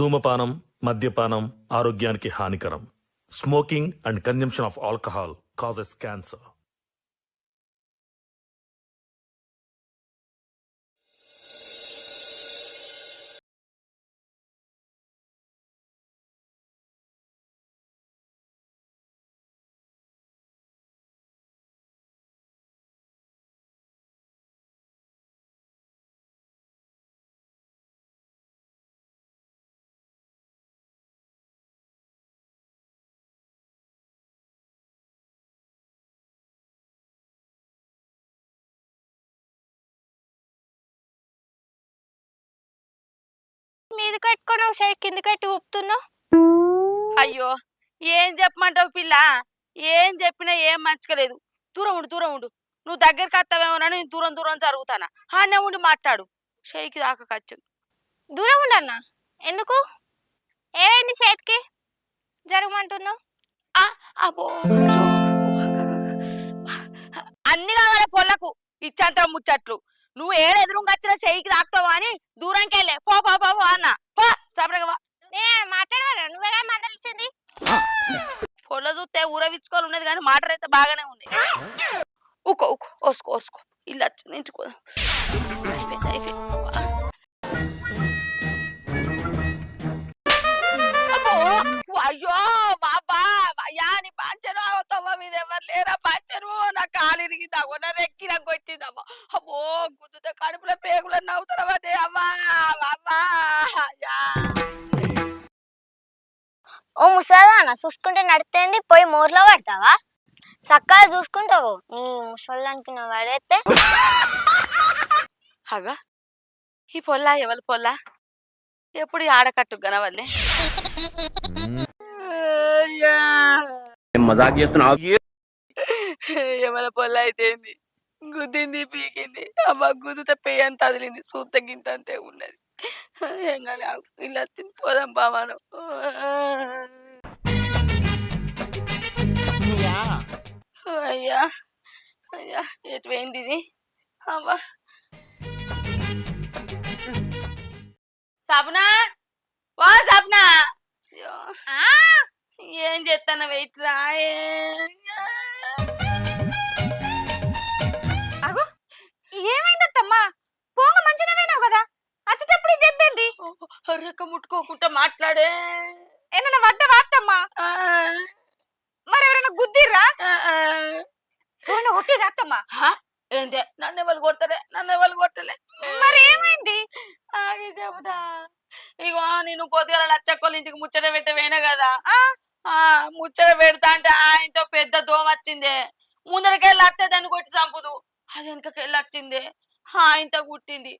ధూమపానం, మద్యపానం ఆరోగ్యానికి హానికరం. Smoking and consumption of alcohol causes cancer. మీద కట్టుకున్నావు షై కింద కట్టి ఊపుతున్నావు. అయ్యో ఏం చెప్పమంటావు పిల్ల? ఏం చెప్పినా ఏం మంచిగా దూరం ఉండు దూరం ఉండు. నువ్వు దగ్గరికి వస్తావేమోనని నేను దూరం దూరం జరుగుతానా. హానే ఉండి మాట్లాడు. షేకి దాకా కచ్చు. దూరం ఉండన్నా. ఎందుకు? ఏమైంది చేతికి జరగమంటున్నావు? అబ్బో అన్ని కావాలి పొల్లకు ఇచ్చంత ముచ్చట్లు. నువ్వు ఏడు ఎదురుగా వచ్చిన షేకి తాకుతావా అని దూరంకి వెళ్ళే పో పో పో అన్న పో సపరేగా నేను మాట్లాడవాలా? నువ్వేగా మందలిచ్చింది. పొల్ల చూస్తే ఊరవిచ్చుకోవాలి ఉన్నది కానీ మాటలు అయితే బాగానే ఉన్నాయి. ఊకో ఊకో ఓసుకో ఓసుకో ఇల్లు వచ్చి నించుకో. అయిపోయింది అయిపోయింది. అయ్యో బాబా అయ్యా నీ పాంచను అవుతావా మీద ఎవరు లేరా పాంచను నా కాలు ఇరిగిందాగో నా రెక్కి నాకు కొట్టిందమ్మా. అబ్బో గుద్దుతో కడుపులో పేగులన్నీ అవుతారవే అమ్మా అమ్మా. ఓ ముసలానా చూసుకుంటే నడితేంది పోయి మోర్లో పడతావా? సక్కగా చూసుకుంటావు నీ ముసలానికి నువ్వు పడేస్తే. అగా ఈ పొల్ల ఎవరి పొల్ల ఎప్పుడు ఆడకట్టు గనవల్లే మజాక్ చేస్తున్నావు. ఎవరి పొల్ల అయితే గుద్దింది పీకింది అమ్మ గుద్దుత పెయ్యి అంత అదిలింది సూత గింత అంతే ఉన్నది. ఏం కాలే ఇలా తిని పోదాం బావాను. అయ్యా అయ్యా ఎటు పోయింది ఇది అవ్వా. సప్నా వా సప్నా ఏం చేస్తాను వెయిట్ రా. అగో ఏమైందమ్మా? పోంగ మంచినవేనావు కదా, వచ్చేటప్పుడు దెబ్బేంది? రెక్క ముట్టుకోకుండా మాట్లాడే. ఏమన్నా వడ్డ వాత్తమ్మా? మరి ఎవరైనా గుద్దిర్రా? ఎవరైనా ఒట్టి రాత్తమ్మా? ఏంటే నన్ను ఎవరు కొడతలే నన్ను ఎవరు కొట్టలే. మరి ఏమైంది? ఆగి చెబుతా. ఇగో నేను పొద్దుగల లచ్చక్కోళ్ళ ఇంటికి ముచ్చట పెట్టవేనా కదా, ముచ్చట పెడతా అంటే ఆయనతో పెద్ద దోమ వచ్చిందే. ముందరకెళ్ళి అత్తే దాన్ని కొట్టి చంపుదు, అది వెనకకెళ్ళి వచ్చిందే ఆయనతో కుట్టింది.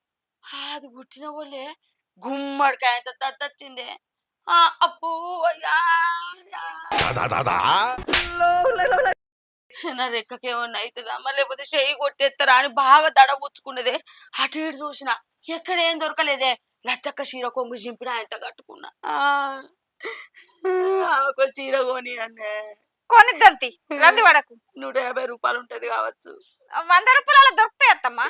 అది కుట్టిన వాళ్ళే గుమ్మడికాయంత దద్దొచ్చిందే. అప్పు అయ్యా నా రెక్కకేమన్నా అవుతుందమ్మా లేకపోతే చెయ్యి కొట్టేస్తారా అని బాగా దడ పుచ్చుకున్నదే. అటు ఇటు చూసిన ఎక్కడేం దొరకలేదే. లచ్చక్క చీర కొంగు చింపిన ఆయనతో కట్టుకున్నా. ఒక చీర కొని అన్నే కొనిద్దంతి రంది వడకు. 150 రూపాయలు ఉంటది కావచ్చు. 100 రూపాయలు అలా దొరుకుతాయి అత్తమ్మా.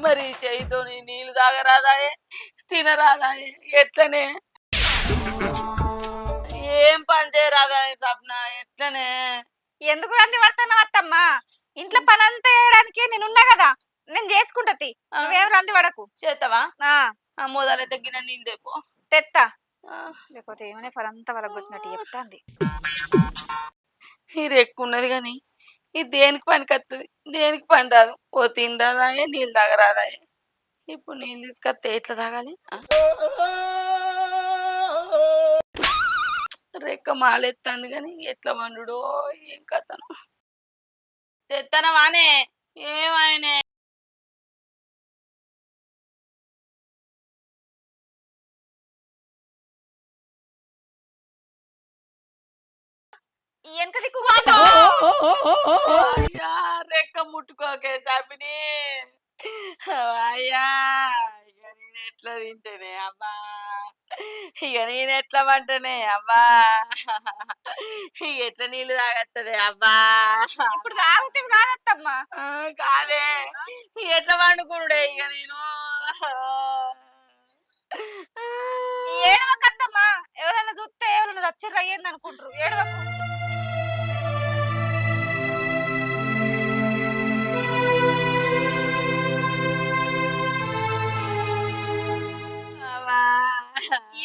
మరి చెయ్యితో నీళ్ళు తాగరాదాయే తినరాదాయే ఎట్లనే ఏం పని చేయరాదాయే సప్న ఎట్లనే? ఎందుకు రంది పడుతున్నావు అత్తమ్మా? ఇంట్లో పని అంతా చేయడానికి నేనున్నా కదా, నేను చేసుకుంటది. నువ్వేం రంది పడకు. చేస్తావా? మోదాలైతే గిన్నె నీళ్ళు తెపో తెత్తా. లేకపోతే ఏమైనా పనంతా వాళ్ళకి వచ్చినట్టు చెప్తాంది. ఇది ఎక్కువ ఉన్నది కానీ ఇది దేనికి పనికి వస్తుంది దేనికి పని రాదు. ఓ తినరాదాయే నీళ్ళు తాగరాదాయే. ఇప్పుడు నీళ్ళు తీసుకొస్తే ఎట్లా తాగాలి? రెక్క మాలెత్తాంది కానీ ఎట్లా వండుడో ఏం కథను. తెత్తనవానే ఏమైనా వెనక దిక్కు అయ్యా రెక్క ముట్టుకోకే సాపిని. అయ్యా ఇక నేను ఎట్లా తింటేనే అబ్బా, ఇక నేను ఎట్లా పంటనే అబ్బా, ఇక ఎట్లా నీళ్ళు తాగత్తదే అబ్బా. ఇప్పుడు తాగుతావు కాదత్తమ్మా. కాదే ఎట్లా వండుకునుడే ఇక నేను ఏడవకత్తమ్మా, ఎవరైనా చూస్తే ఎవరైనా చచ్చిర్రు అయ్యింది అనుకుంటారు. ఏడవకు.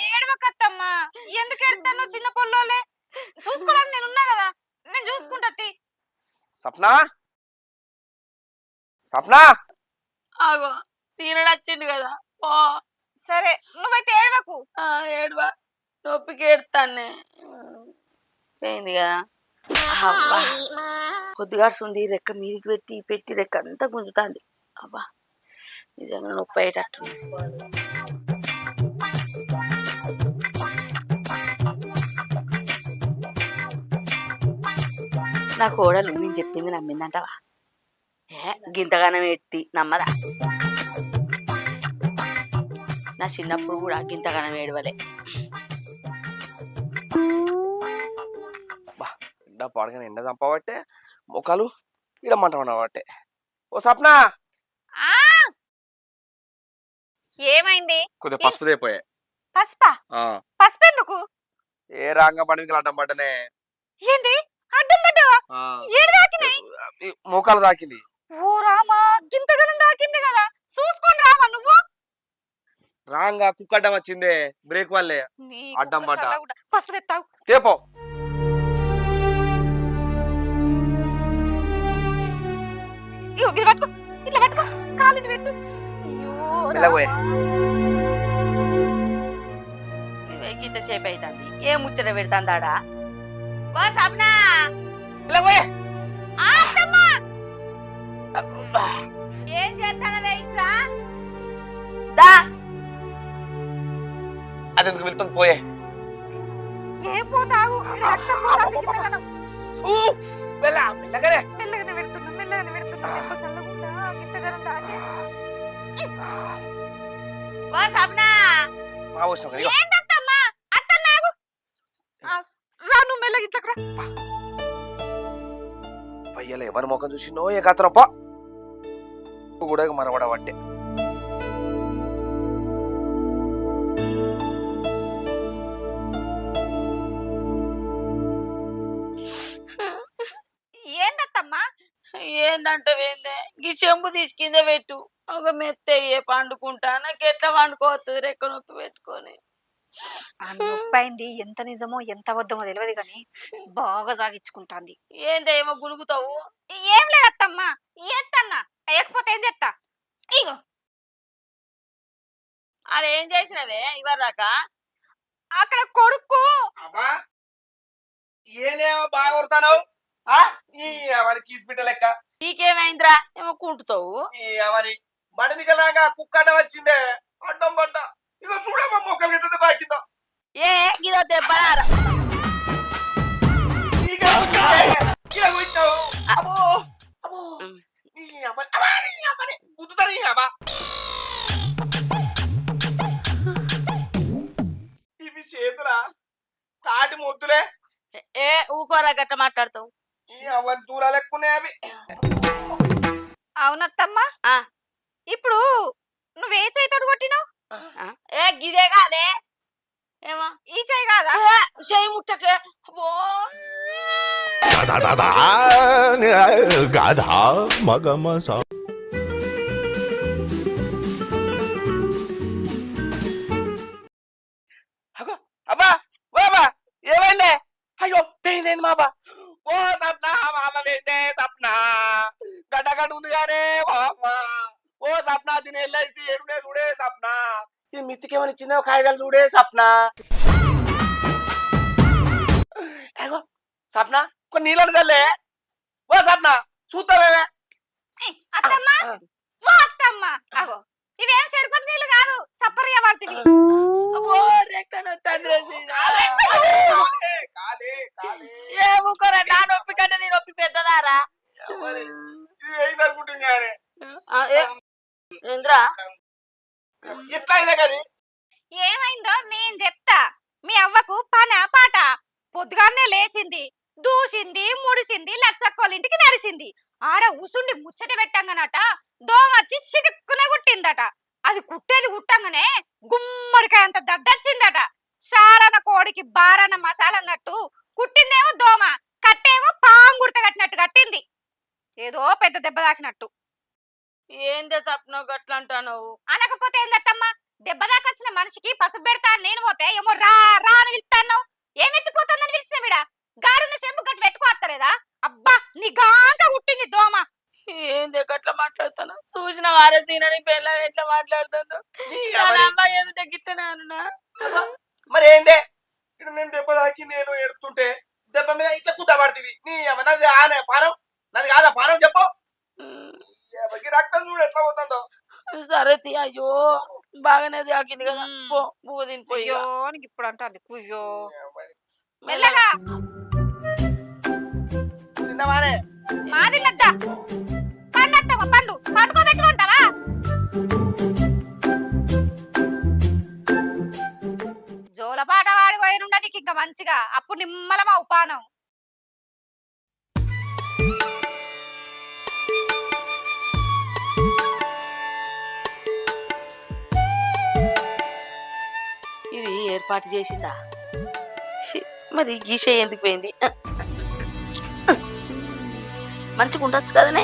ఏడవకత్తమ్మా, ఎందుకు ఎడతాను? చిన్న పొల్లోలే చూసుకోవడానికి నేను ఉన్నా కదా, నేను చూసుకుంటా. సప్నా సప్నా ఆగో సీనుడు వచ్చిండు కదా పో. సరే నువ్వైతే ఏడవకు. ఏడువా, నొప్పికి ఏడుతానే పోయింది కదా. అబ్బా పొద్దుగాడుతుంది, రెక్క మీదికి పెట్టి పెట్టి రెక్క అంతా గుంజుతాంది. అబ్బా నిజంగా నొప్పి అయ్యేటట్టు. నా కోడలు నేను చెప్పింది నమ్మిందంటవా? గింతగానం ఎత్తి నమ్మదా? నా చిన్నప్పుడు కూడా గింతగానం ఏడవలే. ఎండ పాడగానే ఎండ చంపబట్టే మొక్కలు ఇడమంటామన్నబట్టే. ఓ సప్నా ఆ ఏమైంది? కొద్దిగా పసుపు తెపోయే. పసుపా? పసుపు ఎందుకు? ఏ రాంగ పండుగలు అడ్డం పడ్డనే. ఏంది అడ్డం పడ్డావా? ఏడు దాకినాయి? మోకాలు దాకింది. ఓ రామా, గింతగనం దాకింది కదా, చూసుకొని రామా నువ్వు. రాంగా కుక్క అడ్డం వచ్చిందే బ్రేక్ వల్లే అడ్డం పడ్డ. పసుపు తెస్తావు తేపో. ఇగో ఇది పట్టుకో, ఇట్లా పట్టుకో, కాలిని పెట్టు. ఇంతసేపు అవుతుంది, ఏ ముచ్చట పెడతాందాడా? వా సప్నా, ఏం చేస్తానవే ఇట్లా? దా అది ఎందుకు వెళ్తుంది పోయే. ఏం పోతావు? రక్తం పోతాంది గింతగనం. మెల్లగానే మెల్లగానే పెడుతున్నా, మెల్లగానే పెడుతున్నా. దెబ్బ సల్లగుండా గింతగనం దాకే. వా సప్నా, ఏంటమ్మా? అత్తన్నాగు రా, నువ్వు మెల్లగా ఇట్లకి రా. పయ్యలే ఎవరి ముఖం చూసి నో ఏ కత్రప్ప కూడా మరవడబట్టే. ఏందత్తమ్మా? ఏందంటే ఏందే, గీ చెంబు తీసి కింద పెట్టు, ఒక మెత్తయ్యే పండుకుంటా. నాకు ఎట్లా పండుకోవస్తుంది రెక్క నొప్పి పెట్టుకొని? నొప్పి అయింది. ఎంత నిజమో ఎంత అబద్ధమో తెలియదు కానీ బాగా సాగించుకుంటాంది. ఏందే ఏమో గులుగుతావు? ఏం లేదత్తమ్మా, ఏత్తన్నా. లేకపోతే ఏం చేస్తా? ఇగో అది ఏం చేసినవే ఇవరిదాకా? అక్కడ కొడుకు. ఏనేమో బాగా కొడతావు అవని కీసిపిట్ట లెక్క. నీకేమైందిరా? ఏమో కుంటుతావు. అవని బడిమికలాగా కుక్కట వచ్చిందే అడ్డం పడ్డ. ఇక చూడమ్మా మొక్కలు గిట్ట బాకిందా. ఏ గిదో దెబ్బరారా? ఇవి చేతులా తాటి ముద్దులే. ఏ ఊకోరా గట్ట మాట్లాడతావు? అవన్నీ దూరాలు ఎక్కువనే అవి. అవునత్తమ్మా, ఇప్పుడు నువ్వే చేయితోడు కొట్టినావు? ఏ గిదే కాదే. ఏమో ఈ చేయి కాదా? చేయి ముట్టకే. గాధా మగమ అబ్బా బాబా ఏమైందే? అయ్యో పెయిందేంది మాబా. ఓ సప్నా మామ పెయిందే సప్నా గడ్డ ఉంది గానే బాబా. ఓ సప్నా దీని ఎల్ఐసి ఏడునే చూడే సప్నా. ఈ మిత్తికేమని ఇచ్చిందో కాగితాలు చూడే సప్నా. అగో సప్నా కొన్ని నీళ్ళని చల్లే. ఓ సప్నా చూస్తావే. అత్తమ్మా, ఓ అత్తమ్మా, అగో ఇవేం సరిపోతు నీళ్ళు కాదు, సప్పరిగా పడుతుంది. ఏ ఊకోరా, నా నొప్పి కంటే నీ నొప్పి పెద్దదారా? ఏంద్రా ఎట్లా అయినా కానీ ఏమైందో నేను చెప్తా. మీ అవ్వకు పన పాట పొద్దుగానే లేచింది, దూసింది, ముడిసింది, లచ్చక్కోలింటికి నడిసింది. ఆడ ఉసుండి ముచ్చట పెట్టంగానట దోమ వచ్చి చిటుక్కున కుట్టిందట. అది కుట్టేది కుట్టంగానే గుమ్మడికాయ అంత దద్దొచ్చిందట. సారన కోడికి బారన మసాలా అన్నట్టు కుట్టిందేమో దోమ, కట్టేమో పాము గుడత కట్టినట్టు కట్టింది. ఏదో పెద్ద దెబ్బ తాకినట్టు. ఏందే సప్న గట్ల అంటావు? అనకపోతే ఏందత్తమ్మా, దెబ్బ దాకొచ్చిన మనిషికి పసుపు పెడతా అని నేను పోతే ఏమో రా రా అని పిలుస్తాను. ఏం ఎత్తిపోతుందని పిలిచిన వీడ గాడున్న చెంపు గట్టు పెట్టుకోవత్తలేదా? అబ్బా నీ గాంక కుట్టింది దోమ. ఏంది గట్ల మాట్లాడుతాను? చూసిన వారే తినని పెళ్ళ ఎట్లా మాట్లాడుతుందో. అమ్మాయి ఏదంటే గిట్లనే అనునా? మరి ఏందే ఇక్కడ నేను దెబ్బ తాకి నేను ఎడుతుంటే దెబ్బ మీద ఇట్లా కుద్దబడుతుంది. నీ నాది ఆనే పానం, నాది కాదా పానం చెప్పు. ఈ రక్తం చూడు ఎట్లా పోతుందో. సరే తీ. అయ్యో బాగానే తాకింది కదా, పో పువ్వు తినిపోయి. అయ్యో నీకు ఇప్పుడు అంటుంది కుయ్యో. మెల్లగా తిన్నవానే మాది లద్దా పండత్తమ్మ పండు పండుకోబెట్టుకుంటావా? జోలపాట వాడి పోయినుండ నీకు ఇంకా మంచిగా, అప్పుడు నిమ్మలమా ఉపానం. ఇది ఏర్పాటు చేసిందా? ఛీ, మరి గీష ఎందుకు పోయింది? మంచిగా ఉండొచ్చు కదనే.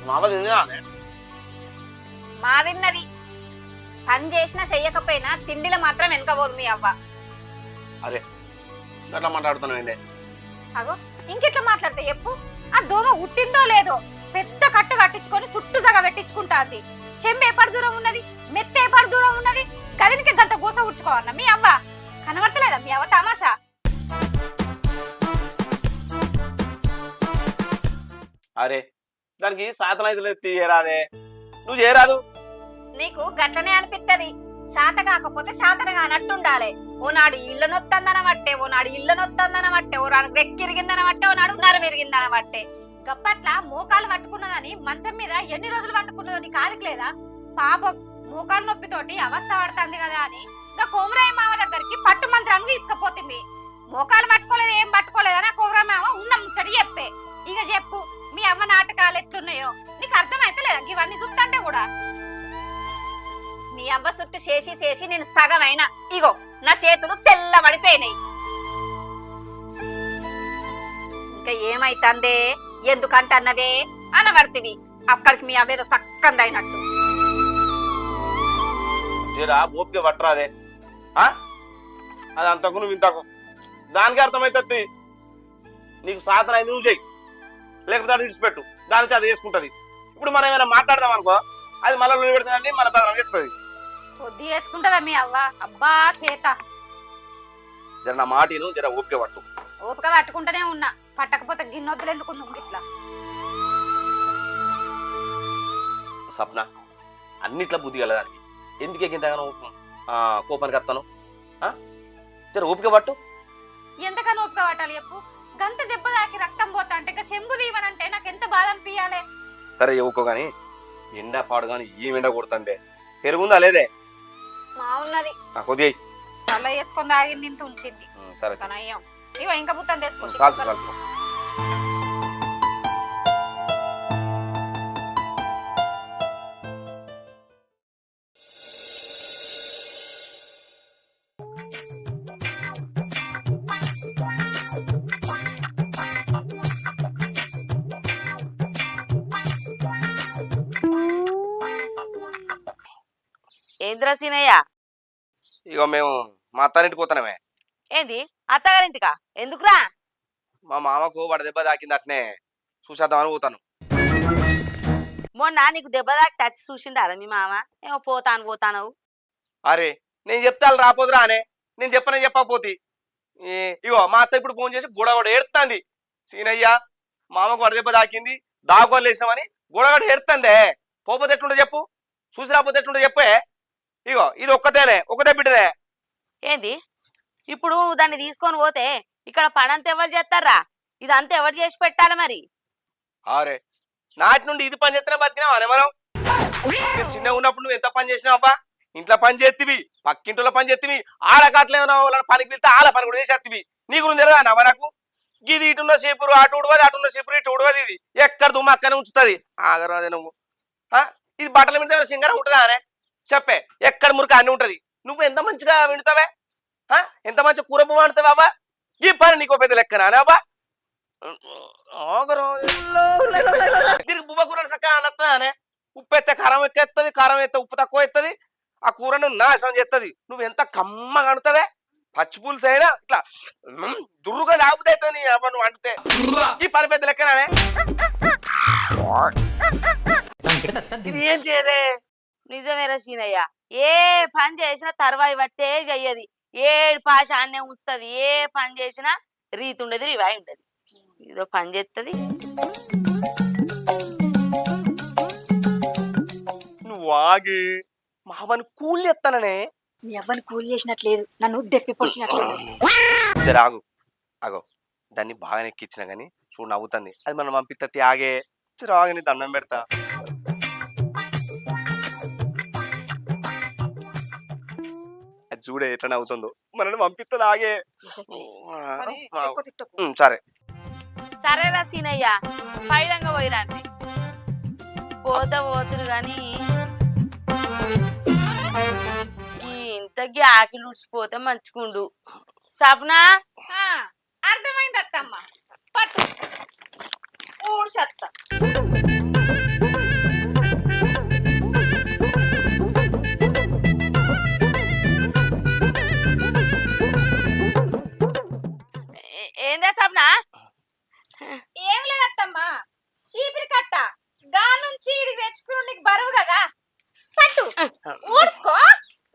మామ తిన్నానే మాదిన్నది పని చేసినా చెయ్యకపోయినా తిండిలో మాత్రం వెనకపోదు మీ అవ్వ. అరే అట్లా మాట్లాడుతున్నావు ఏందే? అగో ఇంకెట్లా మాట్లాడితే చెప్పు. ఆ దోమ ఉట్టిందో లేదో పెద్ద కట్టు కట్టించుకొని చుట్టూ సగ పెట్టించుకుంటాంది. చెంబు ఏపాడు దూరం ఉన్నది, మెత్త ఏపాడు దూరం ఉన్నది, గదినికి గంత గోస ఉడ్చుకోవన్న మీ అవ్వ. కనబడతలేదా మీ అవ్వ తమాషా? అరే దానికి సాధన అయితే లేదు, తీయరాదే. నువ్వు చేయరాదు. నీకు గట్లనే అనిపిత్తది. శాత కాకపోతే శాతన కానట్టుండాలి. ఓనాడు ఇళ్ళ నొత్తందనబట్టే, ఓనాడు ఇళ్ళ నొత్తందనబట్టే, ఓ నాడు రెక్కిరిగిందనబట్టే, ఓనాడు నరం ఎరిగిందనబట్టే. గప్పట్ల మోకాలు పట్టుకున్నదని మంచం మీద ఎన్ని రోజులు పట్టుకున్నదో నీకు ఆదికలేదా? పాపం మోకాలు నొప్పితోటి అవస్థ పడుతుంది కదా అని ఇంకా కోమరాయ మామ దగ్గరికి పట్టు మంత్రాన్ని తీసుకుపోతుంది. మోకాలు పట్టుకోలేదు ఏం పట్టుకోలేదని ఆ కోమరాయ మామ ఉన్న ముచ్చడి చెప్పే. ఇక చెప్పు మీ అమ్మ నాటకాలు ఎట్లున్నాయో నీకు అర్థమైతే లేదా? ఇవన్నీ చూస్తుంటే కూడా మీ అవ్వ చుట్టూ చేసి చేసి నేను సగమైనా ఇగో నా చేతులు తెల్లబడిపోయినాయి. ఇంకా ఏమైతుందే ఎందుకంటే అన్నవే అనబడితివి. అక్కడికి మీ అవ్వేదో సక్కందైనట్టు. జరా ఓపిక పట్టరాదే. అది అంతకు నువ్వు ఇంతకు దానికి అర్థమవుతుంది. నీకు సాధన అయింది నువ్వు చెయ్యి, లేకపోతే అది విడిచిపెట్టు. దాని నుంచి అది చేసుకుంటది. ఇప్పుడు మనం ఏమైనా మాట్లాడదాం అనుకో, అది మళ్ళీ నువ్వు పెడుతుందని మన పెద్దలు చెప్తుంది. కొద్ది వేసుకుంటదా మీ అవ్వ? అబ్బా చేత జర నా మాటను జర ఓపిక పట్టు. ఓపిక పట్టుకుంటూనే ఉన్నా, పట్టకపోతే గిన్నొద్దులు ఎందుకు ఇట్లా? సప్న అన్నిట్లా బుద్ధి కలదానికి ఎందుకే ఇంతగానో కోపానికి వస్తాను. జర ఓపిక పట్టు. ఎంతకన్నా ఓపిక పట్టాలి చెప్పు? గంత దెబ్బ తాకి రక్తం పోతా అంటే ఇక చెంబు దీవనంటే నాకు ఎంత బాధ అనిపించాలి. సరే ఊకో గాని ఎండ పాడు కానీ ఏం ఎండ కొడుతుందే. పెరుగుందా లేదే? మా ఉన్నది కొద్ది సల్ల వేసుకొని తాగింది ఇంత ఉంచింది. సరే తనయ్యం ఇగో ఇంకా బుత్తం తీసుకో. చాలు చాలు. ఏంద్రా సీనయ్య? ఇగో మేము మా అత్తారింటికి పోతున్నామే. ఏంది అత్తగారింటికా? ఎందుకురా? మా మామకు వడదెబ్బ తాకింది, అట్నే చూసేద్దామని పోతాను. మొన్న నీకు దెబ్బ దాకి టచ్ చూసిండారా మీ మామ? ఏమో పోతాను. అరే నేను చెప్తాను రాపోదురా అనే, నేను చెప్పకపోతే ఇగో మా అత్త ఇప్పుడు ఫోన్ చేసి గొడగొడ ఏడుతుంది. సీనయ్య మామకు వడదెబ్బ తాకింది, దాగోలు వేసామని గొడగొడ ఏడుతుందే. పోతే ఎట్లుంటే చెప్పు, చూసి రాపోతే ఎట్లుంటే చెప్పే. ఇగో ఇది ఒక్కతే బిడ్డదే. ఏంది ఇప్పుడు నువ్వు దాన్ని తీసుకొని పోతే ఇక్కడ పనంతా ఎవరు చేస్తారా? ఇదంతా ఎవరు చేసి పెట్టాలి మరి? అరే నాటి నుండి ఇది పని చేస్తేనే బతికినావు అనే మనం. చిన్నగా ఉన్నప్పుడు నువ్వు ఎంత పని చేసినావు అబ్బా? ఇంట్లో పని చేతివి, పక్కింట్లో పని చేతివి, ఆడకట్లేమో వాళ్ళని పనికి పిలితే ఆడ పని కూడా చేసేవి. నీ గురించి తెలియదా నవ్వ నాకు? ఇది ఇటున్న చీపురు అటు ఉడవది, అటున్న చీపురు ఇటు ఉడవది. ఇది ఎక్కడ దుమ్మ అక్కనే ఉంచుతుంది. ఆగరు అదే నువ్వు. ఇది బట్టల మీద సింగరం ఉంటుందా అనే చెప్పే? ఎక్కడ మురికి అన్ని ఉంటది. నువ్వు ఎంత మంచిగా వింటావే, ఎంత మంచిగా కూర పువ్వు వండుతావే అబ్బా. ఈ పని నీకో పెద్ద లెక్కనా అబ్బా? దీనికి బువ్వ కూర చక్కగా అనొస్తుందానే? ఉప్పు ఎత్తే కారం ఎక్కేస్తుంది, కారం ఎత్తే ఉప్పు తక్కువ ఎత్తది, ఆ కూరను నాశనం చేస్తుంది. నువ్వు ఎంత కమ్మగా వండుతావే. పచ్చి పులుసు అయినా ఇట్లా దుర్రుగా తాగుతాయి నీ అవ్వ నువ్వు వండితే. ఈ పని పెద్ద లెక్కనానే? ఇది ఏం చేయదే? నిజమేరా సీనయ్య, ఏ పని చేసినా తర్వాయి బట్టే చెయ్యది. ఏ పాష అన్నే ఉంచుతుంది. ఏ పని చేసినా రీతి ఉండదు, రివాయి ఉంటది. ఏదో పని చేస్తుంది. నువ్వు ఆగి మా అవ్వని కూలి ఎత్తాననే. మీ అవ్వని కూలి చేసినట్లేదు, నన్ను దెప్పి పొడిచినట్లేదు. జరాగు అగో, దాన్ని బాగా ఎక్కించిన గానీ చూడు నవ్వుతుంది. అది మనం పంపిస్తే ఆగే. చిరాగని దండం పెడతా. అది చూడే ఎట్లా నవ్వుతుందో. మనల్ని పంపిస్తుంది ఆగే. సరే సరేరా సీనయ్య, పైలంగా పోయిరాండి. పోతురు గాని ఇంతకి ఆకిలి ఉడిచిపోతే మంచుకుండు. సప్నా అర్థమైంది అత్తమ్మ, పట్టు ఊడ్చత్తా. ఏందా సప్నా? ఏం లేదత్తమ్మా, చీపిరి కట్ట గా నుంచి ఇడికి తెచ్చుకుని నీకు బరువు కదా, పట్టు ఊడ్చుకో.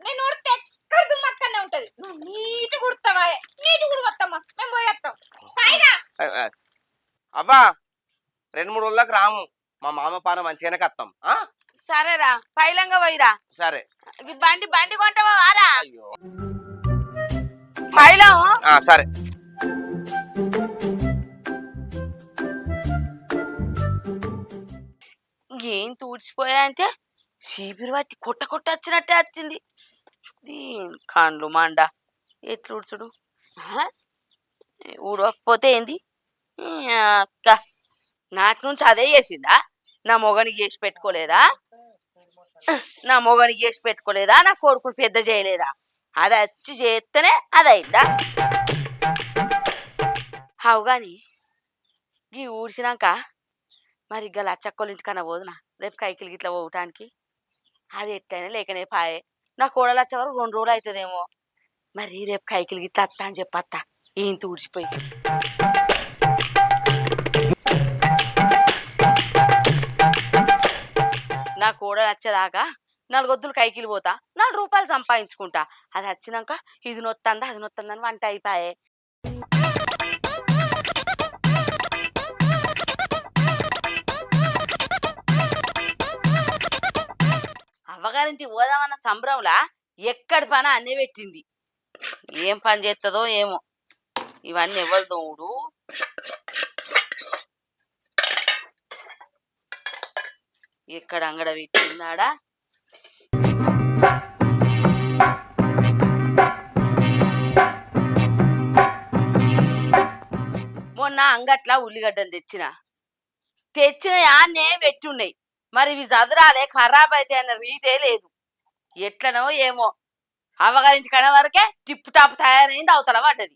నేను ఉడితే ఎక్కడ దుమ్మక్కనే ఉంటది. నువ్వు నీటి కుడతావా? నీటి కుడవత్తమ్మా, మేము పోయేస్తాం. పైగా అవ్వా 2-3 రోజుల దాకా రాము. మా మామ పాన మంచిగానే కత్తాం. సరేరా, పైలంగా పోయిరా. సరే బండి కొంటావా వారా? అయ్యో పైలం సరే. ఏం తూడ్చిపోయా అంటే చీపిరి పట్టి కొట్ట వచ్చినట్టే వచ్చింది. దీని కాండ్లు మాండ ఎట్లు ఊడ్చుడు? ఊడకపోతే ఏంది అక్క? నాకు నుంచి అదే చేసిందా? నా మొగనికి చేసి పెట్టుకోలేదా? నా కొడుకుని పెద్ద చేయలేదా? అది వచ్చి చేస్తేనే అది అయిందా? అవు గాని ఈ ఊడ్చినాక మరి ఇక లచ్చక్కోళ్ళ ఇంటికన్నా పోదునా రేపు కైకిలు గిట్లా పోవటానికి? అది ఎట్లయినా లేకనే పాయే. నా కోడలు వచ్చే వరకు 2 రోజులు అవుతుందేమో. మరి రేపు కైకిలు గిట్లా అత్తా అని చెప్పత్తా, ఈయన ఊడ్చిపోయి. నా కోడలు వచ్చేదాకా 4 వద్దులు కైకిలు పోతా, 4 రూపాయలు సంపాదించుకుంటా. అది వచ్చినాక ఇది నొత్తందా అది నొత్తందని వంట అయిపోయే. అవ్వగారింటి పోదామన్న సంబరంలా ఎక్కడి పని అన్నీ పెట్టింది. ఏం పని చేస్తుందో ఏమో. ఇవన్నీ ఎవరు దోడు? ఎక్కడ అంగడ పెట్టిందాడా? మొన్న అంగట్లా ఉల్లిగడ్డలు తెచ్చిన యాన్నే పెట్టున్నాయి. మరి ఇవి చదరాలే, ఖరాబ్ అయితే అన్న రీతే లేదు. ఎట్లనో ఏమో. అవ్వగారింటి కన వరకే టిప్ టాప్ తయారైంది, అవతల పడ్డది.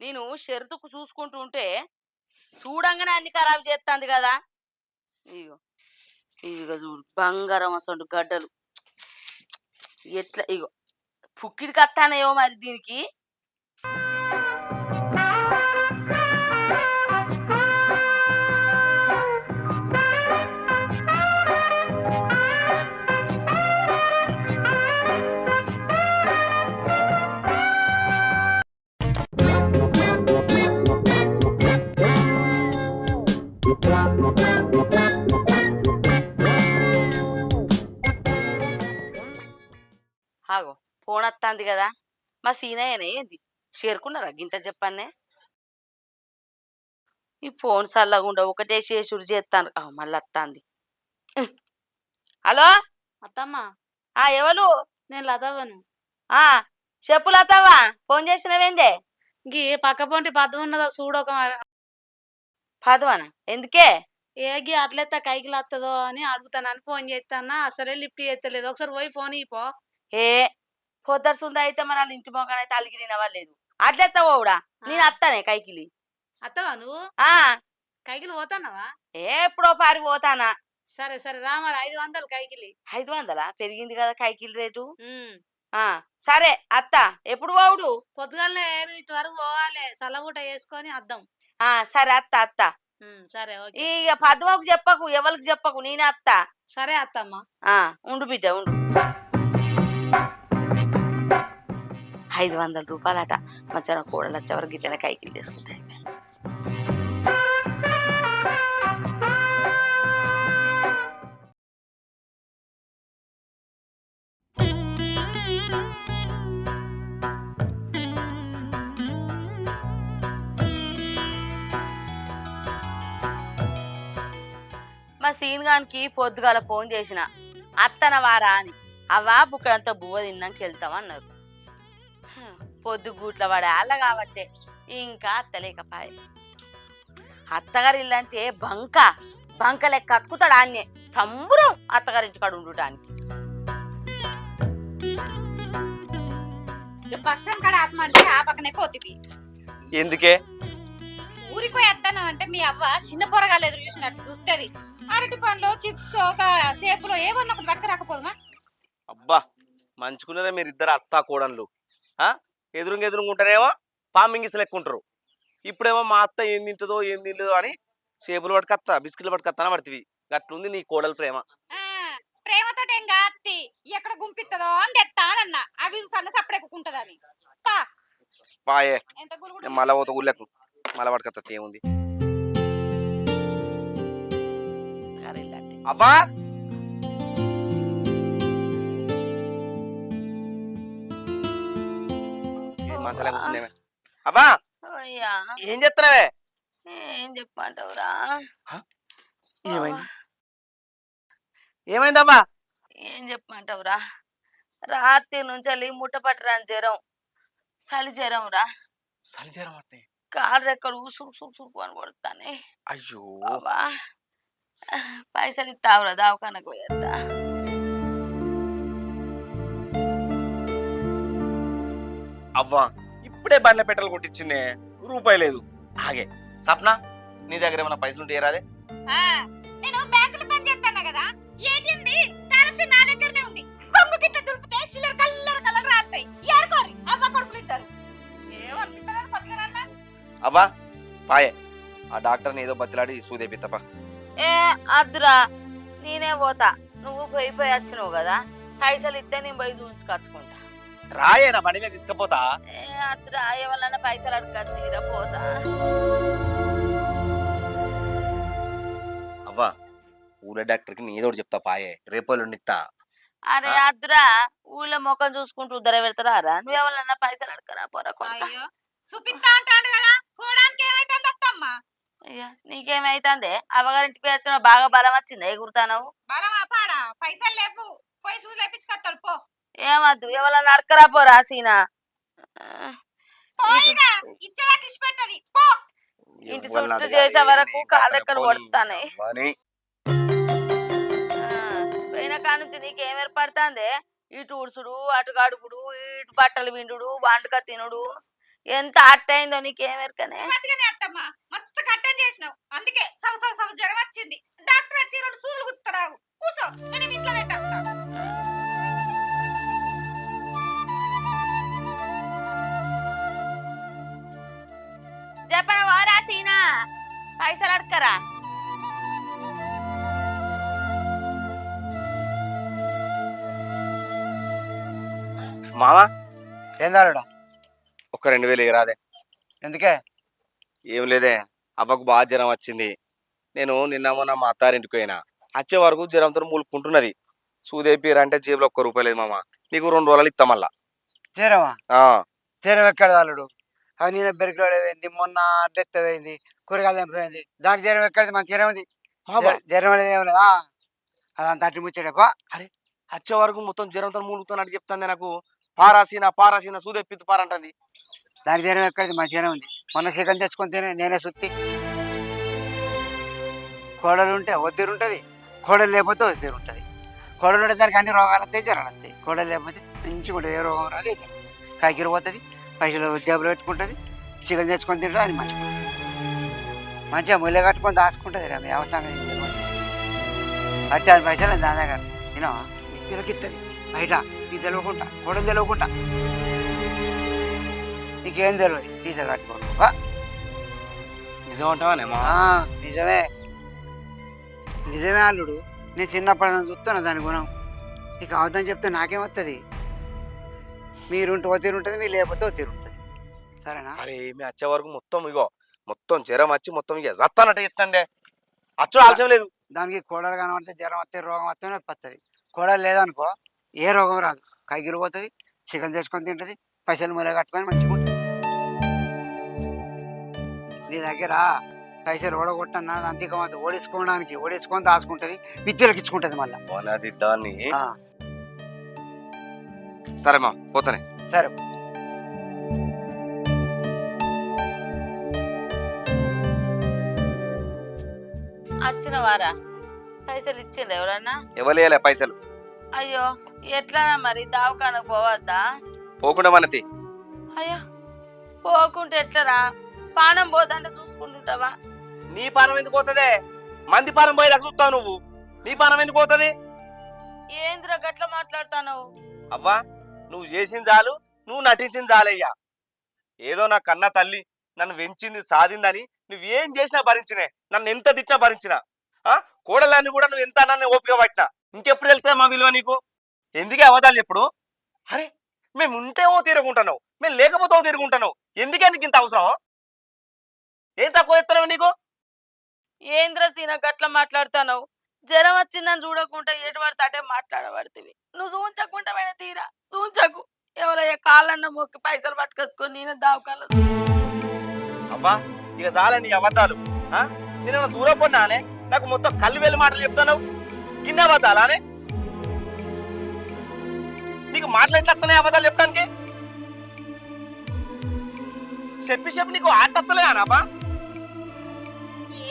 నేను షెరుతుకు చూసుకుంటూ ఉంటే చూడంగానే అన్ని ఖరాబ్ చేస్తుంది కదా. ఇదిగో చూడు, బంగారం అసలు గడ్డలు ఎట్లా ఇగో పుక్కిడికి వస్తానయో మరి దీనికి. ఆగో ఫోన్ వస్తుంది కదా, మా సీనయ్యనే ఏంది చేరుకున్నారా గింత చెప్పన్నే? ఈ ఫోన్ సల్లగుండా ఒకటే చేసుడు చేస్తాను. మళ్ళీ వస్తుంది. హలో అత్తమ్మ, ఎవరు? నేను లతవ్వను. ఆ చెప్పు లతవ్వా, ఫోన్ చేసినవేందే? గీ పక్క పొంటి పద్దు ఉన్నదో చూడొక పదవనా ఎందుకే? గీ అట్లెత్త కైకి లత్తదో అని అడుగుతానని ఫోన్ చేస్తానా, అసలే లిఫ్ట్ చేస్తలేదు. ఒకసారి పోయి ఫోన్ ఇపో. ఏ పొద్దురు సుంద అయితే మన వాళ్ళ ఇంటి మొక్కన అయితే అలిగి తినవాలేదు. అట్లెత్తావుడా నేను అత్తానే కైకిలి. అత్తవా నువ్వు? ఆ కైకిలు పోతాన్నావా? ఎప్పుడో పారి పోతానా. సరే సరే రా మరి 500 కైకిలి. 500 పెరిగింది కదా కైకిలి రేటు. ఉమ్. ఆ సరే అత్త, ఎప్పుడు పోవుడు? పొద్దుగాలనే 7 ఇటు వరకు పోవాలి, సల్లగుట వేసుకొని అద్దాం. ఆ సరే అత్త అత్త. సరే ఓకే. ఇక పద్మకు చెప్పకు, ఎవరికి చెప్పకు, నేనే అత్త. సరే అత్తమ్మ. ఆ ఉండు బిడ్డ ఉండు. 500 రూపాయలట. మధ్యాహ్న కూడలు వచ్చేవరకు గిట్లనే కైకిలు చేసుకుంటాయి. మా సీన్ గానికి పొద్దుగాల ఫోన్ చేసిన అత్తన వారా అని. అవ్వా బుక్కడంతా బువ్వ తిన్నాక వెళ్తామన్నారు. పొద్దు గూట్ల వాడే వాళ్ళ కాబట్టే ఇంకా అత్తలేకపాయ. అత్తగారి ఇల్లంటే బంక బంక లెక్క అతుకుతాడు ఆన్నే. సంబురం అత్తగారింటి కాడ ఉండటానికి. బస్ స్టాండ్ కాడ ఆపమంటే ఆ పక్కనే పోతివి. ఎందుకే? ఊరికి పోయి వస్తాను అంటే మీ అవ్వ చిన్న పొరగాలు ఎదురు చూసినట్టు చూస్తుంది. అరటి పండ్లు చిప్స్ ఒక సేపులో ఏమన్నా ఒకటి పక్క రాకపోదుమా? అబ్బా మంచుకున్నారా మీరిద్దరు అత్తా కోడన్లు. ఎదురుంటారేమో పామింగిస్ లెక్క ఉంటారు. ఇప్పుడేమో మా అత్త ఏం తింటుందో ఏం తింటుందో అని చేపలు పట్టుకత్తా బిస్కెట్లు పట్టుకత్తాన పడుతుంది. గట్లుంది నీ కోడలు ప్రేమ. ప్రేమతో ఏం కాత్తి ఎక్కడ గుంపిస్తుందో అని తెస్తానన్న అవి సన్న సప్పుడెక్కుంటదని. పాయే మళ్ళా పోతా ఊళ్ళకు మళ్ళా పట్టుకత్తా ఏముంది. అబ్బా మసాలా కూర్చుందేమే. అబ్బా ఏం చెప్తున్నావే? ఏం చెప్పమంటావురా? ఏమైంది? ఏమైందమ్మా? ఏం చెప్పమంటావురా? రాత్రి నుంచి వెళ్ళి ముట్టపట్టరాని జ్వరం, చలి జ్వరం రా. చలి జ్వరం అంటే కాలు రెక్కలు సురుకు సురుకు సురుకు అని కొడతానే. అయ్యో పైసలు ఇస్తావురా దావకానకు పోయేస్తా. అవ్వా ఇప్పుడే బండ్ల పెట్రోల్ కొట్టించిందే, రూపాయి లేదు. ఆగే సప్న, నీ దగ్గర ఏమైనా పైసలు ఉంటే రాదే? నేను బ్యాంకులో పని చేస్తాను కదా, ఏటింది తారఫ్ నా దగ్గరనే ఉంది. కొంగు గిట్ట దులిపితే చిల్లర కల్లర రాస్తాయి. ఏరుకోరి అవ్వ కొడుకులు ఇద్దరు. ఏమనిపిస్తుంది కొద్దిగా? అవ్వా పాయే ఆ డాక్టర్ని ఏదో బతిలాడి సూదేపిత్తపా. ఏ అద్దురా, నేనే పోతా. నువ్వు పోయి వచ్చినావు కదా, పైసలు ఇస్తే నేను పోయి చూపించుకొచ్చుకుంటా. రాయే నా బండి మీద తీసుకపోతా. ఏ అద్దురా, ఎవరన్నా పైసలు అడగచ్చి పోతా. అవ్వా ఊళ్ళో డాక్టర్కి నీ ఏదో చెప్తా పాయే, రేపు ఇస్తా. అరే అద్దురా, ఊళ్ళో ముఖం చూసుకుంటూ ఉద్దర పెడతారా? నువ్వెవరన్నా పైసలు అడగరా పోరా. చూపిస్తా అంటాడు కదా, పోవడానికి ఏమైతుంది అత్తమ్మ? అయ్యా నీకేమైతుంది? అవ్వగారింటికి వచ్చిన బాగా బలం వచ్చింది ఎగురుతానవు. బలమా పాడా? పైసలు లేవు, పోయి చూసి లేపించుకొస్తాడు పో. ఏమద్దు, ఎవరన్నా అడకరా పోరా సీనా. ఇచ్చేదాకా ఇచ్చిపెట్టది పో. ఇంటి చుట్టూ చేసే వరకు కాళ్ళెక్కలు కొడతానే. పోయిన కాడ నుంచి నీకేం ఏర్పడుతుంది? ఇటు ఉడుసుడు, అటు గడుపుడు, ఇటు బట్టలు విండు, వండుక తినుడు, ఎంత అట్టయిందో నీకేం ఎరకనే. అత్తమ్మా మస్తు కట్టం చేసినావు, అందుకే సవ జ్వరం వచ్చింది. డాక్టర్ వచ్చి 2 సూదులు గుచ్చుతాడు. కూర్చో, నేను ఇంట్లో పెట్టేస్తా. చెప్పన వారా సీనా, పైసలు అడకరా. మామా ఏందాడా? ఒక్క 2000 రాదే? ఎందుకే? ఏం లేదే, అవ్వకు బాగా జ్వరం వచ్చింది. నేను నిన్న మా అత్తారింటికి పోయినా, వచ్చే వరకు జ్వరంతో మూలుకుంటున్నది. సూదేపిరంటే జేబులో ₹1 లేదు మామ. నీకు 2 రోజులు ఇస్తా మళ్ళా. తీరమా? తీరం ఎక్కడ అల్లుడు? అవి నేను బెరికలాడే పోయింది, మొన్న అడ్డెత్త పోయింది, కూరగాయలు తెంపిపోయింది. దానికి జ్వరం ఎక్కడిది? మన తీరం ఉంది, జ్వరం అనేది ఏం లేదా? అదంతా అట్టి ముచ్చాడప్ప. అరే వచ్చే వరకు మొత్తం జ్వరంతో మూలుగుతున్నట్టు చెప్తాంది నాకు. పారాసిన సూదెప్పిత్తు పారంటుంది. దాని జ్వరం ఎక్కడిది మంచిగానే ఉంది. మొన్న చికెన్ తెచ్చుకొని తినే నేనే సుత్తి. కోడలు ఉంటే ఒత్తిడి ఉంటుంది, కోడలు లేకపోతే ఒత్తిడి ఉంటుంది. కోడలు ఉంటే దానికి అన్ని రోగాలు వస్తాయి, జ్వరాలు వస్తాయి. కోడలు లేకపోతే మంచిగా ఉంటుంది, ఏ రోగం రాదు, ఏ జ్వరం రాదు. కాకిరి పోతుంది, పైసలు జేబులో పెట్టుకుంటుంది, చికెన్ తెచ్చుకొని తింటుంది, అది మంచిగా మంచిగా ముళ్ళ కట్టుకొని దాచుకుంటుంది. రా వ్యవసాయం కట్టాలి పైసలు దాని దగ్గర వినవా తిరగిస్తుంది బయట. నీకు తెలియకుండా కోడలు తెలియకుండా నీకేం తెలియదు. టీచర్ కట్టుకోండి నిజం అంటావానేమో. నిజమే నిజమే అల్లుడు. నేను చిన్నప్పటి చూస్తున్నా దాని గుణం. నీకు అవద్దని చెప్తే నాకేమవుతుంది? మీరుంటే ఒత్తిడి ఉంటుంది, మీరు లేకపోతే ఒత్తిడి ఉంటుంది. సరేనా? అరే మీ వచ్చే వరకు మొత్తం జ్వరం వచ్చి మొత్తం ఇక జత్తానట్టు చెప్తాండే. అచ్చు ఆలస్యం లేదు. దానికి కోడలు కనబడితే జ్వరం వస్తే రోగం వస్తే నొప్పి వస్తుంది. కోడలు లేదనుకో ఏ రోగం రాదు, కైకిరి పోతుంది, చికెన్ తెచ్చుకొని తింటుంది, పైసలు మూల కట్టుకొని మంచిగా ఉంటుంది. నీ దగ్గర పైసలు ఓడగొట్టన్నా అంతేక మాత్రం ఓడించుకొని దాచుకుంటుంది, విద్యలకు ఇచ్చుకుంటుంది మళ్ళీ. పోనాది దాన్ని. సరే మా పోతానే. సరే వచ్చిన వారా పైసలు ఇచ్చిండ్రు ఎవరన్నా? ఇవ్వలేలే పైసలు. అయ్యో ఎట్లానా మరి దావకానకు పోవద్దా? పోకుండా మనతి. అయ్యో పోకుంటే ఎట్లరా? పానం పోదంటే చూసుకుంటుంటావా? నీ పానం ఎందుకు పోతుంది? మంది పానం పోయేదాకా చూస్తావు నువ్వు. నీ పానం ఎందుకు పోతుంది? ఏంద్ర గట్ల మాట్లాడతాను? అవ్వా నువ్వు చేసింది చాలు, నువ్వు నటించింది చాలయ్యా. ఏదో నా కన్న తల్లి నన్ను వెంచింది సాధిందని నువ్వేం చేసినా భరించినే, నన్ను ఎంత తిట్టినా భరించినా. కోడలాన్ని కూడా నువ్వు ఎంత నన్ను ఓపిక పట్టినా. ఇంకెప్పుడు వెళ్తా మా విలువ నీకు? ఎందుకే అవదాలు ఎప్పుడు? అరే మేము ఉంటేవో తిరుగుంటున్నావు, మేము లేకపోతే తిరుగుంటున్నావు. ఎందుకే నీకు ఇంత అవసరం? ఏం తక్కువ ఎత్తున్నావు నీకు? ఏంద్ర సీన గట్ల మాట్లాడతాను? జ్వరం వచ్చిందని చూడకుండా ఎటు పడితే అటే మాట్లాడబడుతుంది. నువ్వు చూంచకుండా పోయిన తీరా చూంచకు. ఎవరయ్యా కాళ్ళన్న మొక్కి పైసలు పట్టుకొచ్చుకొని నేను దావకాలు. అబ్బా ఇక చాలండి ఈ అబద్ధాలు. నేను దూరం పొన్నానే, నాకు మొత్తం కళ్ళు వెళ్ళి మాటలు చెప్తాను. కింద అబద్ధాలానే? నీకు మాటలు ఎట్లా వస్తున్నాయి అబద్ధాలు చెప్పడానికి? చెప్పి నీకు ఆట వస్తలేదానాబా?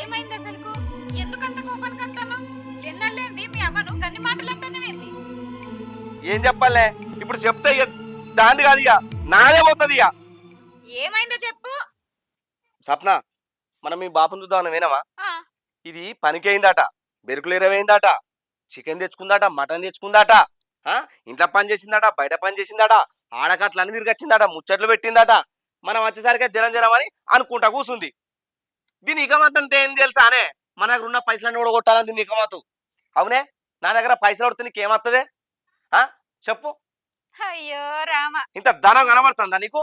ఏమైంది అసలుకు? ఎందుకంత కోపానికి వస్తాను? ఎన్నలేంది మీ అవ్వను కన్ని మాటలు అంటానేంది? ఏం చెప్పాలే ఇప్పుడు? చెప్తే ఇక దాంది కాదు, ఇక నాదే పోతుంది. ఇక ఏమైందో చెప్పు. సప్న మనం మీ బాపుని చూద్దాం వినమా? ఇది పనికైందట, బెరుకులేరవైందట, చికెన్ తెచ్చుకుందాట, మటన్ తెచ్చుకుందాట, ఇంట్లో పని చేసిందట, బయట పని చేసిందట, ఆడకట్లన్నీ తిరిగొచ్చిందట, ముచ్చట్లు పెట్టిందట. మనం వచ్చేసరికి జరం అని అనుకుంటా కూర్చుంది. దీని ఇకమతంతే ఏం తెలుసా అనే? మన దగ్గర ఉన్న పైసలన్నీ కూడా కొట్టాలని దీన్ని ఇకమతు. అవునే? నా దగ్గర పైసలు కొడితే నీకేమవుతుంది చెప్పు? అయ్యో రామ, ఇంత ధనం కనబడుతుందా నీకు?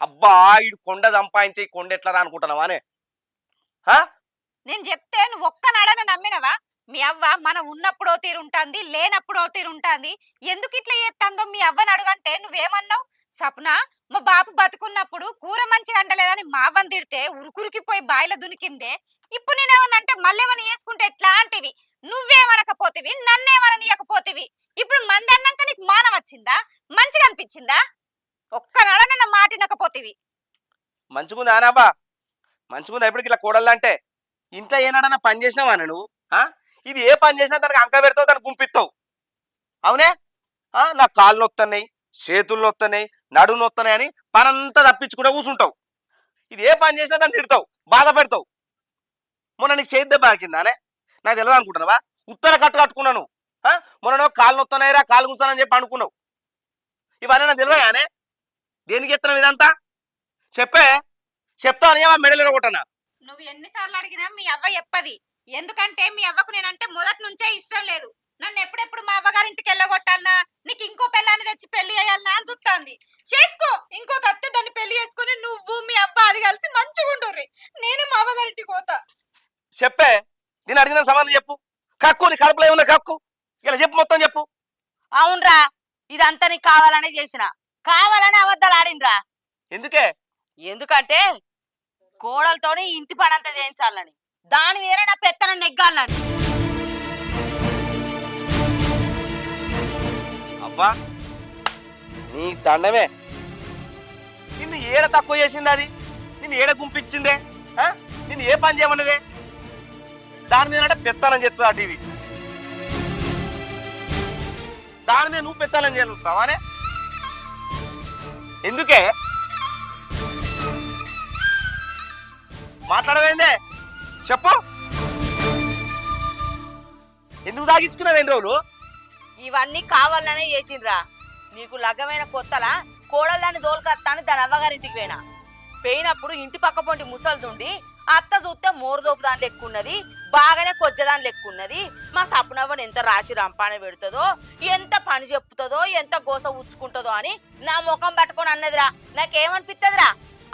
అబ్బా ఇడు కొండ సంపాదించే కొండ ఎట్లా అనుకుంటున్నావా అనే? నేను చెప్తే నువ్వు ఒక్కనాడని నమ్మినవా? మీ అవ్వ మనం ఉన్నప్పుడో తీరుంటాంది, లేనప్పుడో తీరుంటాంది. ఎందుకు ఇట్లా చేస్తుందో మీ అవ్వని అడుగంటే నువ్వేమన్నావు? సప్న మా బాపు బతుకున్నప్పుడు కూర మంచిగా అంటలేదని మా అవ్వని తిడితే ఉరుకురికిపోయి బాయిల దునికిందే. ఇప్పుడు నేనేమన్నంటే మళ్ళేమని వేసుకుంటే ఎట్లాంటివి? నువ్వేమనకపోతివి, నన్నేమననీయకపోతివి. ఇప్పుడు మంది అన్నాక నీకు మానం వచ్చిందా? మంచిగా అనిపించిందా? ఒక్కనాడన నా మాట వినకపోతివి. మంచిగుంది ఆనాబా, మంచిగుంది. ఎప్పటికి ఇలా కూడలంటే ఇంట్లో ఏనాడన్నా పని చేసినావా నువ్వు? ఇది ఏ పని చేసినా దానికి అంక పెడతావు, దానికి గుంపిస్తావు. అవునే? నాకు కాళ్ళు నొస్తున్నాయి, చేతులు నొస్తున్నాయి, నడుము నొస్తున్నాయి అని పనంతా తప్పించుకుంటూ కూర్చుంటావు. ఇది ఏ పని చేసినా దాన్ని తిడతావు, బాధ పెడతావు. మొన్న నీకు చేతి దెబ్బ ఆకిందానే? నాకు తెలియదు అనుకుంటున్నావా? ఉత్తర కట్టుకున్నాను. మొన్న కాళ్ళు నొస్తున్నాయిరా, కాళ్ళు కూర్చున్నానని చెప్పి అనుకున్నావు. ఇవన్నీ నాకు తెలియగానే దేనికి ఎత్తున్నావు ఇదంతా? చెప్తాను ఏమా మెడలు కొట్టనా? నువ్వు ఎన్నిసార్లు అడిగినా మీ అవ్వ చెప్పది. ఎందుకంటే మీ అవ్వకు నేనంటే మొదటి నుంచే ఇష్టం లేదు. నన్ను ఎప్పుడెప్పుడు మా అవ్వగారింటికి వెళ్ళగొట్టాలనా, నీకు ఇంకో పెళ్ళాన్ని తెచ్చి పెళ్లి చేయాలనా అని చూస్తుంది. చేసుకో, ఇంకో అత్తే దాన్ని పెళ్లి చేసుకుని నువ్వు మీ అవ్వ అది కలిసి మంచిగా ఉండుర్రి. నేనే మా అవ్వగారింటికి పోతా. నేను అడిగిన సమాధానం చెప్పు. కక్కు, నీ కడుపులో ఏమన్నా కక్కు, ఇలా చెప్పు, మొత్తం చెప్పు. అవునరా, ఇదంతా నీకు కావాలనే చేసిన, కావాలని అబద్ధాలు ఆడినరా. ఎందుకే? ఎందుకంటే కోడలతోని ఇంటి పని అంతా చేయించాలని, దాని వేరే నా పెత్తనం నెగ్గాలని. అబ్బా నీ దండమే. నిన్ను ఏడ తక్కువ చేసింది అది? నిన్ను ఏడ గుంపించిందే? నిన్ను ఏ పని చేయమన్నదే? దాని మీద పెత్తనం చేస్తుంది అటు ఇది. దాని మీద నువ్వు పెత్తనం చేస్తావానే? ఎందుకే మాట్లాడవేందే చెప్పు. ఎందుకు తాగించుకున్నావు 2 రోజులు? ఇవన్నీ కావాలనే చేసిండ్రా. నీకు లగ్గమైన కొత్తలా కోడల్దాన్ని దోలుకొత్తాను దాని అవ్వగారింటికి పోయినప్పుడు ఇంటి పక్క పొంటి ముసలిదుండి అత్త చూస్తే మోరుదోపు దాని లెక్కున్నది, బాగానే కొజ్జదాని లెక్కున్నది. మా సప్నవ్వని ఎంత రాశి రంపాన పెడుతుందో, ఎంత పని చెప్పుతుందో, ఎంత గోస ఉచ్చుకుంటుందో అని నా ముఖం పట్టుకొని అన్నదిరా. నాకేమనిపిస్తుందిరా,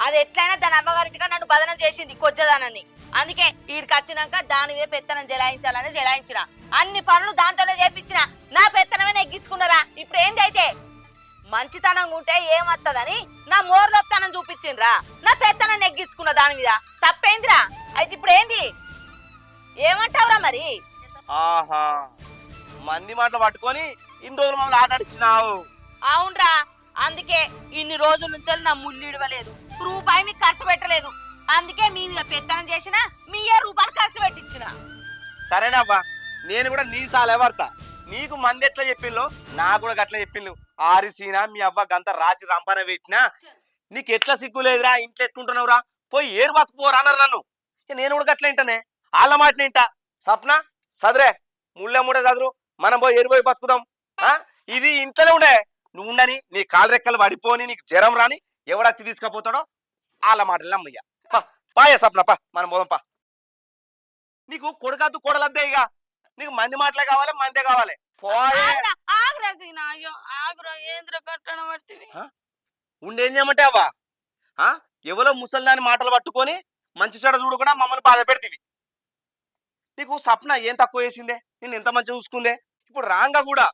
అది ఎట్లయినా దాని అమ్మగారింటిగా నన్ను బదనం చేసింది కొజ్జదానని. అందుకే ఈడికి వచ్చినాక దాని మీద పెత్తనం జలాయించాలని జలాయించిన. అన్ని పనులు దాంతోనే చేపించిన. నా పెత్తనమే నెగ్గించుకున్నారా. ఇప్పుడు ఏంది అయితే మంచితనంగా ఉంటే ఏమత్తదని నా మోరదొప్తనం చూపించిండ్రా. నా పెత్తనం నెగ్గించుకున్న దాని మీద తప్పేందిరా. అయితే ఇప్పుడు ఏంది ఏమంటావురా మరి? ఆహా మంది మాటలు పట్టుకొని ఇన్ని రోజులు మమ్మల్ని ఆటాడిచ్చినావు. అవునరా, అందుకే ఇన్ని రోజుల నుంచి నా ముళ్ళు ఇడవలేదు, రూపాయి మీకు ఖర్చు పెట్టలేదు. అందుకే మీ మీద పెత్తనం చేసిన, మీ రూపాయలు ఖర్చు పెట్టించిన. సరేనాబ్బా, నేను కూడా నీ సాలే పడతా. నీకు మంది ఎట్లా చెప్పిందో నాకు కూడా గట్లా చెప్పిండు. ఆరిసీనా మీ అవ్వ గంత రాచి రంపన పెట్టినా నీకు ఎట్లా సిగ్గు లేదురా, ఇంట్లో ఎట్లుంటున్నావురా, పోయి ఏరు బతుకుపోరా అన్నారు నన్ను. నేను కూడా గట్ల వింటానే, వాళ్ళ మాట వింటా. సప్న సదరే ముళ్ళ మూడే చదురు, మనం పోయి ఏరు పోయి బతుకుదాం. ఇది ఇంట్లోనే ఉండే, నువ్వు ఉండని నీ కాలు రెక్కలు పడిపోని, నీకు జ్వరం రాని, ఎవడచ్చి తీసుకుపోతాడో వాళ్ళ మాటలు అమ్మయ్య. పాయే సప్న పా, మనం పోదాం పా. నీకు కొడుకద్దు కొడలద్దే, ఇక నీకు మంది మాటలే కావాలి, మందే కావాలి. ఉండేం చేయమంటే అవ్వా, ఎవరో ముసలిదాని మాటలు పట్టుకొని మంచి చెడ చూడు కూడా మమ్మల్ని బాధ పెడతీవి. నీకు సప్న ఏం తక్కువ చేసిందే? నేను ఎంత మంచిగా చూసుకుందే. ఇప్పుడు రాంగా కూడా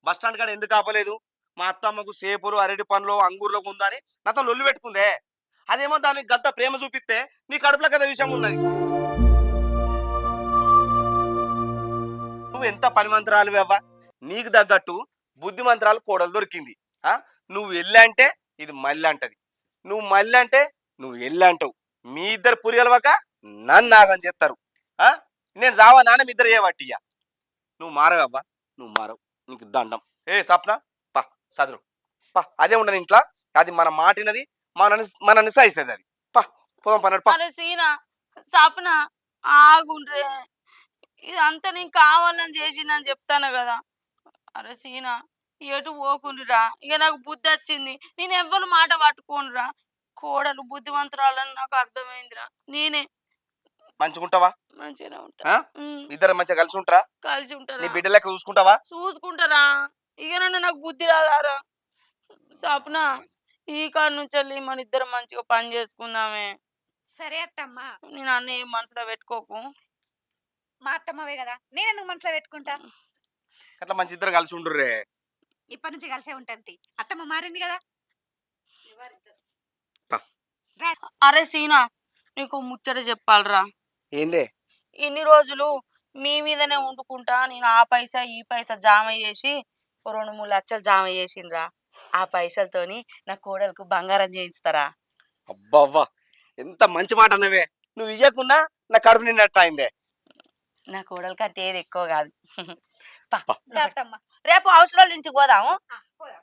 బస్ స్టాండ్ కాడ ఎందుకు ఆపలేదు? మా అత్తమ్మకు సేపులు అరటి పండ్లు అంగూర్లో ఉందని నాతో లొల్లి పెట్టుకుందే. అదేమో దానికి గంత ప్రేమ చూపిస్తే నీ కడుపులో కదా విషయం ఉన్నది. నువ్వు ఎంత పని మంత్రాలు అవ్వా, నీకు తగ్గట్టు బుద్ధి మంత్రాలు కోడలు దొరికింది. నువ్వు వెళ్ళంటే ఇది మళ్ళీ అంటది, నువ్వు మళ్ళీ అంటే నువ్వు వెళ్ళంటావు. మీ ఇద్దరు పురియలవక నన్ను నాగని చెప్తారు. నేను జావా నాన్న మీ ఇద్దరు చేయబట్టి. ఇయ్య నువ్వు మారవబ్బా, నువ్వు మారవు, నీకు దండం. ఏ సప్న పా సదురు పా, అదే ఉండను ఇంట్లో. అది మన మాటినది, మన నిసాయిస్తుంది అది. పా పోదాం పన్నాడు పా. సీనా సప్న ఆగుండ్రే, ఇదంతా నేను కావాలని చేసిందని చెప్తాను కదా. అరే సీనా ఎటు పోకుండ్రా, ఇక నాకు బుద్ధి వచ్చింది. నేను ఎవ్వరు మాట పట్టుకోనురా. కోడలు బుద్ధిమంతురాలని నాకు అర్థమైందిరా. నేనే మంచిగుంటావా? మంచిగానే ఉంటా. ఇద్దరు మంచిగా కలిసి ఉంటారా? కలిసి ఉంటారా? నీ బిడ్డ లెక్క చూసుకుంటావా? చూసుకుంటారా. ఇక నన్ను నాకు బుద్ధి రాదారా. సప్న ఈ కాడ నుంచి వెళ్ళి మన ఇద్దరు మంచిగా పని చేసుకుందామే. సరే అత్తమ్మా, నేను అన్న ఏం మనసులో పెట్టుకోకు. మా అత్తమ్మవే కదా, నేను ఎందుకు మనసులో పెట్టుకుంటా? అట్లా మంచి ఇద్దరు కలిసి ఉండుర్రే. ఇప్పటి నుంచి కలిసే ఉంటాను. అత్తమ్మ మారింది కదా. అరే సీనా, నీకు ముచ్చట చెప్పాలరా. ఏందే? ఇన్ని రోజులు మీ మీదనే వండుకుంటా నేను ఆ పైసా ఈ పైసా జామ చేసి 2-3 లక్షలు జామ చేసిండ్రా. ఆ పైసలతోని నా కోడలకు బంగారం చేయిస్తారా? అబ్బా ఎంత మంచి మాట అన్నవే. నువ్వు ఇయ్యకున్నా నా కడుపు నిన్నట్టు అయిందే. నా కోడలు కంటే ఏది ఎక్కువ కాదు. అత్తమ్మ రేపు అవసరాలు ఇంటికి పోదాము. పోదాం.